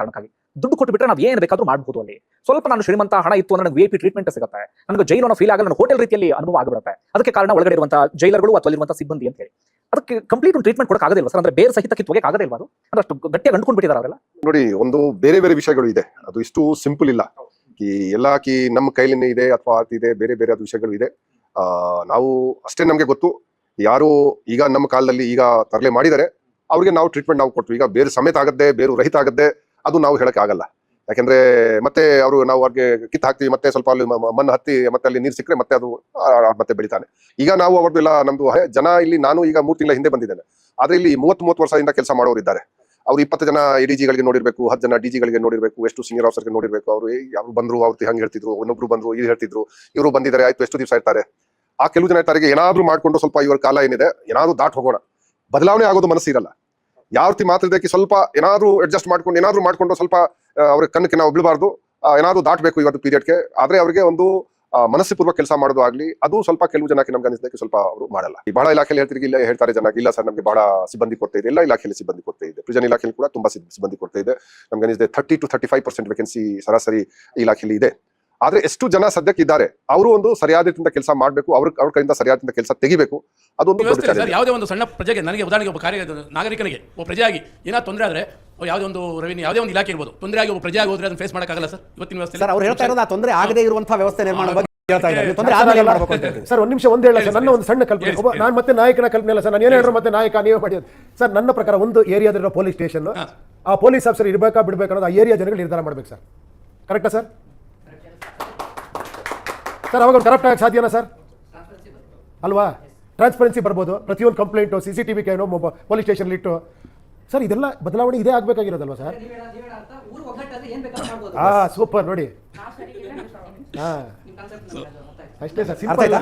ಕಾರಣಕ್ಕಾಗಿ ದುಡ್ಡು ಕೊಟ್ಟು ಬಿಟ್ಟರೆ ನಾವು ಏನು ಬೇಕಾದ್ರೂ ಮಾಡಬಹುದು ಅಲ್ಲಿ. ಸ್ವಲ್ಪ ನಾನು ಶ್ರೀಮಂತ, ಹಣ ಇತ್ತು ಅಂದ್ರೆ ನನಗೆ VIP ಟ್ರೀಟ್ಮೆಂಟ್ ಸಿಗುತ್ತೆ, ನನಗೆ ಜೈಲು ಫೀಲ್ ಆಗಲ್ಲ, ನಾನು ಹೋಟೆಲ್ ರೀತಿಯಲ್ಲಿ ಅನುಭವ ಆಗಿಬಿಡುತ್ತೆ. ಅದಕ್ಕೆ ಕಾರಣ ಒಳಗಡೆ ಇರುವಂತಹ ಜೈಲರ್ಗಳು ಅಥವಾ ಅಲ್ಲಿರುವಂತಹ ಸಿಬ್ಬಂದಿ ಅಂತ ಹೇಳಿ. ಅದಕ್ಕೆ ಕಂಪ್ಲೀಟ್ ಒಂದು ಟ್ರೀಟ್ಮೆಂಟ್ ಕೊಡಕ್ಕೆ ಆಗೋದಿಲ್ಲ ಸರ್, ಅಂದ್ರೆ ಬೇರೆ ಸಹಿತ ಕಿತ್ತೋಗಕ್ಕೆ ಆಗೋದಿಲ್ಲ. ಅದು ಅಂದ್ರೆ ಅಷ್ಟು ಗಟ್ಟಿಯಾಗಿ ಅಂಟ್ಕೊಂಡು ಬಿಟ್ಟಿದ್ದಾರೆ ಅವರೆಲ್ಲ. ನೋಡಿ, ಒಂದು ಬೇರೆ ಬೇರೆ ವಿಷಯಗಳು ಇದೆ, ಅದು ಇಷ್ಟು ಸಿಂಪಲ್ ಇಲ್ಲ. ಎಲ್ಲ ನಮ್ಮ ಕೈಲಿನೇ ಇದೆ ಅಥವಾ ಇದೆ, ಬೇರೆ ಬೇರೆ ಅದು ವಿಷಯಗಳು ಇದೆ. ನಾವು ಅಷ್ಟೇ ನಮ್ಗೆ ಗೊತ್ತು, ಯಾರು ಈಗ ನಮ್ಮ ಕಾಲದಲ್ಲಿ ಈಗ ತರಲೆ ಮಾಡಿದರೆ ಅವ್ರಿಗೆ ನಾವು ಟ್ರೀಟ್ಮೆಂಟ್ ನಾವು ಕೊಟ್ಟು, ಈಗ ಬೇರೆ ಸಮೇತ ಆಗದ್ದೆ, ಬೇರು ರಹಿತ ಆಗದ್ದೆ, ಅದು ನಾವು ಹೇಳಕ್ ಆಗಲ್ಲ. ಯಾಕಂದ್ರೆ ಮತ್ತೆ ಅವರು ನಾವು ಅವ್ರಿಗೆ ಕಿತ್ತು ಹಾಕ್ತಿವಿ, ಮತ್ತೆ ಸ್ವಲ್ಪ ಅಲ್ಲಿ ಮಣ್ಣು ಹತ್ತಿ ಮತ್ತೆ ಅಲ್ಲಿ ನೀರು ಸಿಕ್ಕರೆ ಮತ್ತೆ ಅದು ಮತ್ತೆ ಬೆಳಿತಾನೆ. ಈಗ ನಾವು ಅವ್ರದ್ದು ಎಲ್ಲ ನಮ್ದು ಜನ ಇಲ್ಲಿ, ನಾನು ಈಗ 3 ತಿಂಗಳ ಹಿಂದೆ ಬಂದಿದ್ದೇನೆ, ಆದ್ರೆ ಇಲ್ಲಿ 30 ವರ್ಷದಿಂದ ಕೆಲಸ ಮಾಡೋರು ಇದ್ದಾರೆ. ಅವ್ರು 20 ಜನ ADG ಗಳಿಗೆ ನೋಡಿರ್ಬೇಕು, 10 ಜನ DG ಗಳಿಗೆ ನೋಡಿರ್ಬೇಕು, ಎಷ್ಟು ಸೀನಿಯರ್ ಆಫೀಸರ್ಗೆ ನೋಡಿರ್ಬೇಕು. ಅವರು ಯಾರು ಬಂದ್ರು ಅವ್ರು ಹಂಗೆ ಹೇಳ್ತಿದ್ರು, ಇನ್ನೊಬ್ರು ಬಂದ್ರು ಇದು ಹೇಳ್ತಿದ್ರು, ಇವರು ಬಂದಿದ್ದಾರೆ ಆಯ್ತು ಎಷ್ಟು ದಿವಸ ಇರ್ತಾರೆ. ಆ ಕೆಲವು ಜನ ಇರ್ತಾರೆ ಏನಾದ್ರು ಮಾಡ್ಕೊಂಡು ಸ್ವಲ್ಪ ಇವರ ಕಾಲ ಏನಿದೆ ಏನಾದ್ರು ದಾಟ್ ಹೋಗೋಣ, ಬದಲಾವಣೆ ಆಗೋದು ಮನಸ್ಸಿರಲ್ಲ. ಯಾವ ರೀತಿ ಮಾತ್ರದಕ್ಕೆ ಸ್ವಲ್ಪ ಏನಾದ್ರು ಅಡ್ಜಸ್ಟ್ ಮಾಡ್ಕೊಂಡು ಏನಾದ್ರು ಮಾಡ್ಕೊಂಡು ಸ್ವಲ್ಪ ಅವ್ರ ಕಣ್ಣಕ್ಕೆ ನಾವು ಬೀಳಬಾರ್ದು, ಏನಾದ್ರು ದಾಟಬೇಕು ಇವತ್ತು ಪೀರಿಯಡ್ಗೆ. ಆದ್ರೆ ಅವ್ರಿಗೆ ಒಂದು ಮನಸ್ಸು ಪೂರ್ವಕ ಕೆಲಸ ಮಾಡೋದು ಆಗ್ಲಿ, ಅದು ಸ್ವಲ್ಪ ಕೆಲವು ಜನಕ್ಕೆ ನಮ್ಗೆ ಅನಿಸಿದಕ್ಕೆ ಸ್ವಲ್ಪ ಅವರು ಮಾಡಲ್ಲ. ಈ ಬಹಳ ಇಲಾಖೆಯಲ್ಲಿ ಹೇಳ್ತಿರ್ಗಿ ಇಲ್ಲ ಹೇಳ್ತಾರೆ ಜನ, ಇಲ್ಲ ಸರ್ ನಮ್ಗೆ ಬಹಳ ಸಿಬ್ಬಂದಿ ಕೊಡ್ತಾ ಇದೆ, ಎಲ್ಲ ಇಲಾಖೆಯಲ್ಲಿ ಸಿಬ್ಬಂದಿ ಕೊಡ್ತಾ ಇದೆ, ಪ್ರಿಸನ್ ಇಲಾಖೆಯಲ್ಲಿ ಕೂಡ ತುಂಬಾ ಸಿಬ್ಬಂದಿ ಕೊಡ್ತಾ ಇದೆ. ನಮ್ಗೆ ಅನಿಸಿದೆ 30 to 35% ವೇಕೆನ್ಸಿ ಸರಾಸರಿ ಇಲಾಖೆಯಲ್ಲಿ ಇದೆ. ಆದ್ರೆ ಎಷ್ಟು ಜನ ಸದ್ಯಕ್ಕೆ ಇದ್ದಾರೆ, ಅವರು ಒಂದು ಸರಿಯಾದ ರೀತಿಯಿಂದ ಕೆಲಸ ಮಾಡಬೇಕು, ಅವ್ರ ಕೈಯಿಂದ ಸರಿಯಾದ ಕೆಲಸ ತೆಗಿಬೇಕು. ಅದೊಂದು ಯಾವುದೇ ಒಂದು ಸಣ್ಣ ಪ್ರಜೆಗೆ, ನನಗೆ ಉದಾಹರಣೆಗೆ ಒಬ್ಬ ನಾಗರಿಕನಿಗೆ ಒಬ್ಬ ಪ್ರಜೆಯಾಗಿ ಏನಾದ್ರು ತೊಂದರೆ ಆದ್ರೆ, ಯಾವುದೇ ಒಂದು ರೆವಿನ್ಯೂ ಯಾವುದೇ ಒಂದು ಇಲಾಖೆ ಇರ್ಬೋದು, ತೊಂದರೆ ಆಗಿ ಒಬ್ಬ ಪ್ರಜೆಯಾಗಿ ಹೋದ್ರೆ ಅದನ್ನು ಫೇಸ್ ಮಾಡೋಕ್ಕಾಗಲ್ಲ ಸರ್ ಇವತ್ತಿನ ವ್ಯವಸ್ಥೆ. ಸರ್ ಅವ್ರು ಹೇಳ್ತಾ ಇರೋದು ಆ ತೊಂದರೆ ಆಗದೇ ಇರುವಂತಹ ವ್ಯವಸ್ಥೆ ನಿರ್ಮಾಣ ಬಗ್ಗೆ ಹೇಳ್ತಾ ಇದ್ದಾರೆ. ಸರ್ ಒಂದು ನಿಮಿಷ ಒಂದು ಹೇಳ ಸರ್, ನನ್ನ ಒಂದು ಸಣ್ಣ ಕಲ್ಪನೆ, ನಾನು ಮತ್ತೆ ನಾಯಕನ ಕಲ್ಪನೆ ಅಲ್ಲ ಸರ್, ನಾನು ಏನು ಹೇಳಿದ್ರು ಮತ್ತೆ ನಾಯಕ ನೀವೇ ಮಾಡಿ ಸರ್. ನನ್ನ ಪ್ರಕಾರ ಒಂದು ಏರಿಯಾದಲ್ಲಿರೋ ಪೊಲೀಸ್ ಸ್ಟೇಷನ್, ಆ ಪೊಲೀಸ್ ಆಫೀಸರ್ ಇರಬೇಕಾ ಬಿಡಬೇಕು ಅನ್ನೋದು ಆ ಏರಿಯಾ ಜನಗಳು ನಿರ್ಧಾರ ಮಾಡ್ಬೇಕು ಸರ್. ಕರೆಕ್ಟಾ ಸರ್? ಸರ್ ಅವಾಗ ಕರಪ್ಟ್ ಆಗಕ್ಕೆ ಸಾಧ್ಯನಾ ಸರ್? ಅಲ್ವಾ? ಟ್ರಾನ್ಸ್ಪರೆನ್ಸಿ ಬರ್ಬೋದು, ಪ್ರತಿಯೊಂದು complaint CCTV canoe police station ಇಟ್ಟು ಸರ್, ಇದೆಲ್ಲ ಬದಲಾವಣೆ ಇದೇ ಆಗ್ಬೇಕಾಗಿರೋದಲ್ವಾ ಸರ್? ಸೂಪರ್ ನೋಡಿ, ಅಷ್ಟೇ ಸರ್, ಸಿಂಪಲ್.